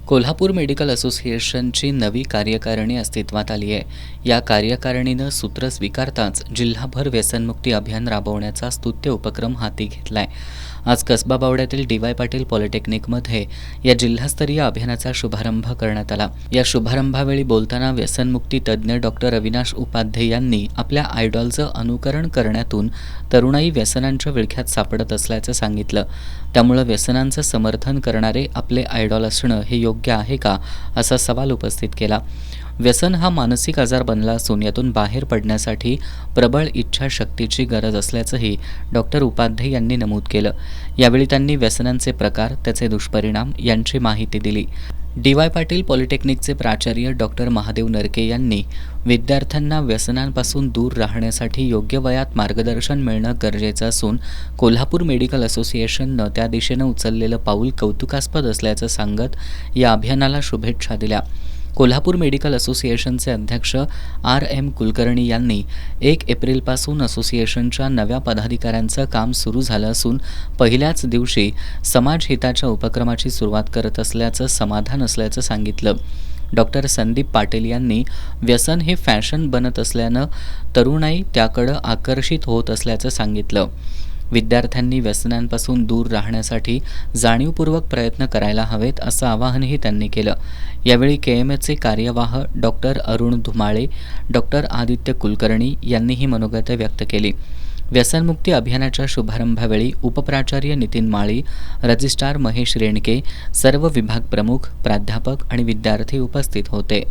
Kolhapur medical असोसिएशनची नवी कार्यकारिणी अस्तित्वात आली आहे। या कार्यकारिणीनं सूत्र स्वीकारताच जिल्हाभर व्यसनमुक्ती अभियान राबवण्याचा स्तुत्य उपक्रम हाती घेतलाय। आज कसबा बावड्यातील डी वाय पाटील पॉलिटेक्निकमध्ये या जिल्हास्तरीय अभियानाचा शुभारंभ करण्यात आला। या शुभारंभावेळी बोलताना व्यसनमुक्ती तज्ज्ञ डॉक्टर अविनाश उपाध्ये यांनी आपल्या आयडॉलचं अनुकरण करण्यातून तरुणाई व्यसनांच्या विळख्यात सापडत असल्याचं सांगितलं। त्यामुळे व्यसनांचं समर्थन करणारे आपले आयडॉल असणं हे योग्य आहे का, असा सवाल उपस्थित केला। व्यसन हा मानसिक आजार बनला असून यातून बाहेर पडण्यासाठी प्रबळ इच्छाशक्तीची गरज असल्याचंही डॉक्टर उपाध्ये यांनी नमूद केलं। यावेळी त्यांनी व्यसनांचे प्रकार, त्याचे दुष्परिणाम यांची माहिती दिली। डी वाय पाटील पॉलिटेक्निकचे प्राचार्य डॉक्टर महादेव नरके यांनी विद्यार्थ्यांना व्यसनांपासून दूर राहण्यासाठी योग्य वयात मार्गदर्शन मिळणं गरजेचं असून कोल्हापूर मेडिकल असोसिएशननं त्या दिशेनं उचललेलं पाऊल कौतुकास्पद असल्याचं सांगत या अभियानाला शुभेच्छा दिल्या। कोल्हापूर मेडिकल असोसिएशनचे अध्यक्ष RM कुलकर्णी यांनी 1 एप्रिलपासून असोसिएशनच्या नव्या पदाधिकाऱ्यांचं काम सुरू झालं असून पहिल्याच दिवशी समाजहिताच्या उपक्रमाची सुरुवात करत असल्याचं समाधान असल्याचं सांगितलं। डॉक्टर संदीप पाटील यांनी व्यसन हे फॅशन बनत असल्यानं तरुणाई त्याकडं आकर्षित होत असल्याचं सांगितलं। विद्यार्थ्यांनी व्यसनांपासून दूर राहण्यासाठी जाणीवपूर्वक प्रयत्न करायला हवेत असं आवाहनही त्यांनी केलं। यावेळी KMHचे कार्यवाह डॉक्टर अरुण धुमाळे, डॉक्टर आदित्य कुलकर्णी यांनीही मनोगत व्यक्त केली। व्यसनमुक्ती अभियानाच्या शुभारंभावेळी उपप्राचार्य नितीन माळी, रजिस्ट्रार महेश रेणके, सर्व विभाग प्रमुख, प्राध्यापक आणि विद्यार्थी उपस्थित होते।